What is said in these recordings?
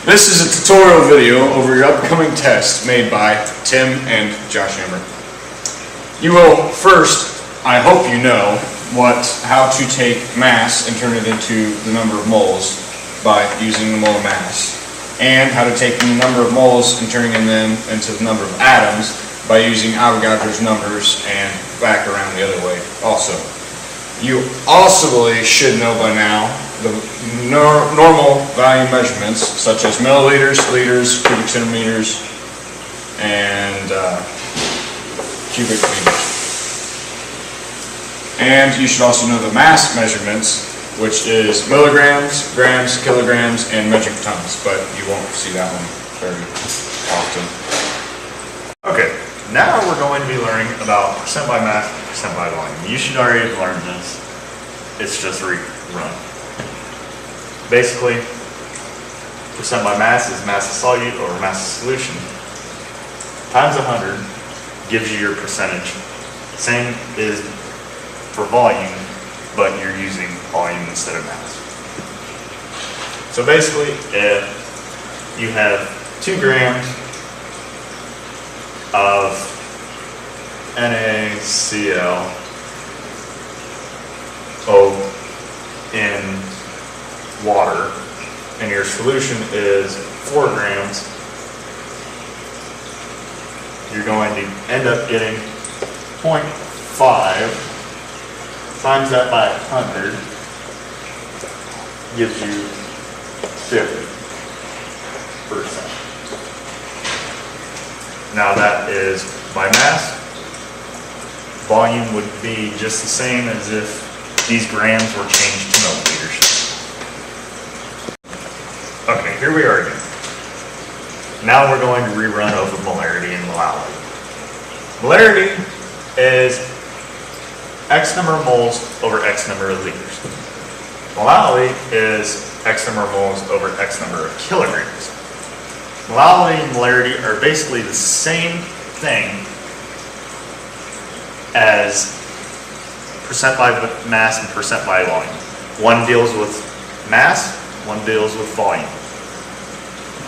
This is a tutorial video over your upcoming test made by Tim and Josh Hammer. You will first, I hope you know, how to take mass and turn it into the number of moles by using the mole mass, and how to take the number of moles and turning them into the number of atoms by using Avogadro's numbers and back around the other way also. You also should know by now the normal value measurements such as milliliters, liters, cubic centimeters, and cubic meters. And you should also know the mass measurements, which is milligrams, grams, kilograms, and metric tons, but you won't see that one very often. Okay, now we're going to be learning about percent by mass, percent by volume. You should already have learned this. It's just a rerun. Basically, percent by mass is mass of solute over mass of solution times 100 gives you your percentage. Same is for volume, but you're using volume instead of mass. So basically, if you have 2 grams of NaClO in water, and your solution is 4 grams, you're going to end up getting 0.5 times that by 100 gives you 50%. Now that is by mass. Volume would be just the same as if these grams were changed to milliliters. Okay, here we are again. Now we're going to rerun over molarity and molality. Molarity is X number of moles over X number of liters. Molality is X number of moles over X number of kilograms. Molality and molarity are basically the same thing as percent by mass and percent by volume. One deals with mass, one deals with volume.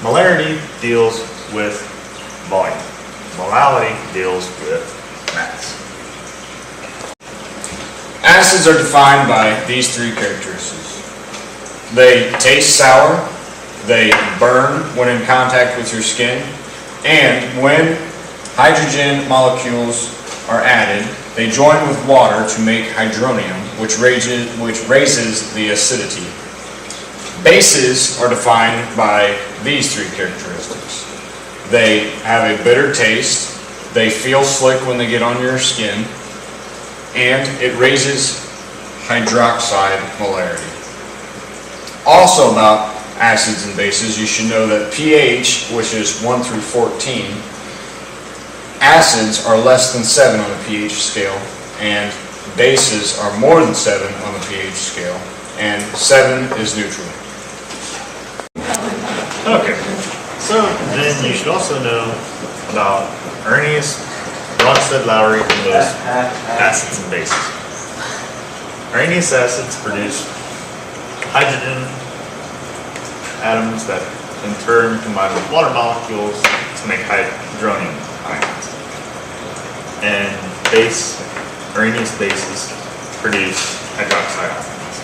Molarity deals with volume. Molality deals with mass. Acids are defined by these 3 characteristics. They taste sour, they burn when in contact with your skin, and when hydrogen molecules are added, they join with water to make hydronium, which raises the acidity. Bases are defined by these 3 characteristics. They have a bitter taste, they feel slick when they get on your skin, and it raises hydroxide molarity. Also about acids and bases, you should know that pH, which is 1 through 14, acids are less than 7 on the pH scale, and bases are more than 7 on the pH scale, and 7 is neutral. Okay, so then you should also know about Arrhenius, Bronsted-Lowry, and those acids and bases. Arrhenius acids produce hydrogen atoms that in turn combine with water molecules to make hydronium ions. And Arrhenius bases produce hydroxide ions.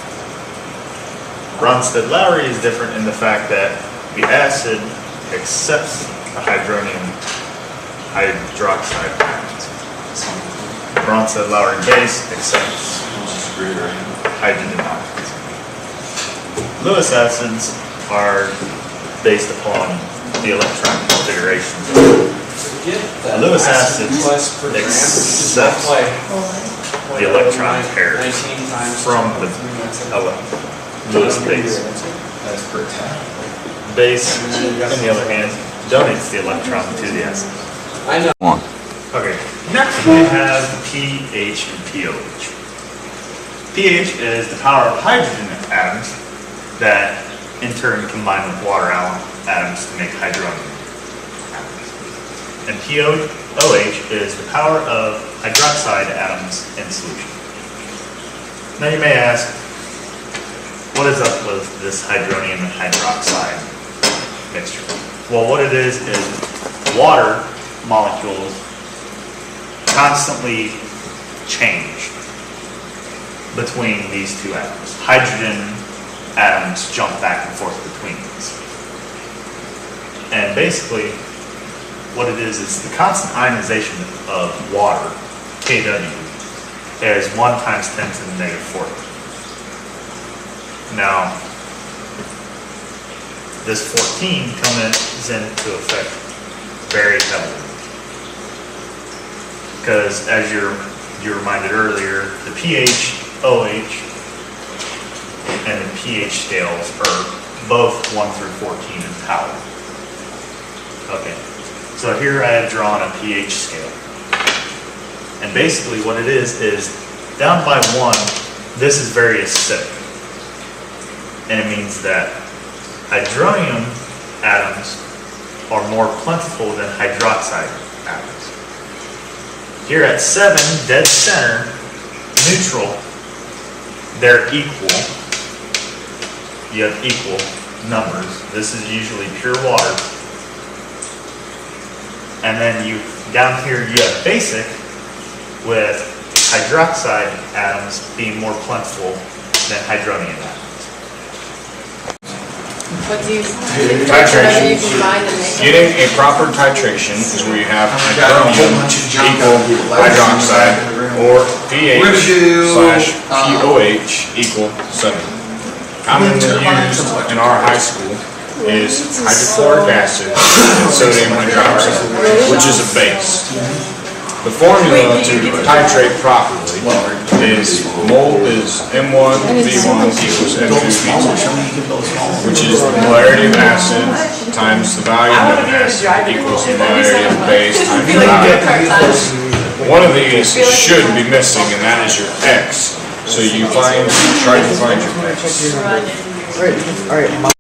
Bronsted-Lowry is different in the fact that the acid accepts the hydroxide ions. Bronsted-Lowry base accepts hydrogen ions. Lewis acids are based upon the electron configuration. Lewis acids accept the electron pair from the Lewis base. Base, on the other hand, donates the electron to the acid. Okay, next we have pH and pOH. pH is the power of hydrogen atoms that in turn combine with water atoms to make hydronium atoms. And pOH is the power of hydroxide atoms in solution. Now you may ask, what is up with this hydronium and hydroxide? mixture. Well, what it is water molecules constantly change between these two atoms. Hydrogen atoms jump back and forth between these. And basically, what it is the constant ionization of water, Kw, is 1 times 10 to the negative 40. Now, this 14 comes into effect very heavily. Because as you reminded earlier, the pH, OH, and the pH scales are both 1 through 14 in power. Okay, so here I have drawn a pH scale. And basically what it is down by 1, this is very acidic. And it means that hydronium atoms are more plentiful than hydroxide atoms. Here at 7, dead center, neutral, they're equal. You have equal numbers. This is usually pure water. And then down here you have basic, with hydroxide atoms being more plentiful than hydronium atoms. What do you Titration. combine and make? Getting a proper titration is where you have hydronium equal hydroxide or pH/pOH equal 7. Commonly used in our high school is hydrochloric acid and sodium hydroxide, which is a base. The formula to titrate properly is mole is M1V1 equals M2V2, which is the molarity of acid times the value of an acid equals the molarity of base times the value. One of these should be missing, and that is your X. So you try to find your X. All right.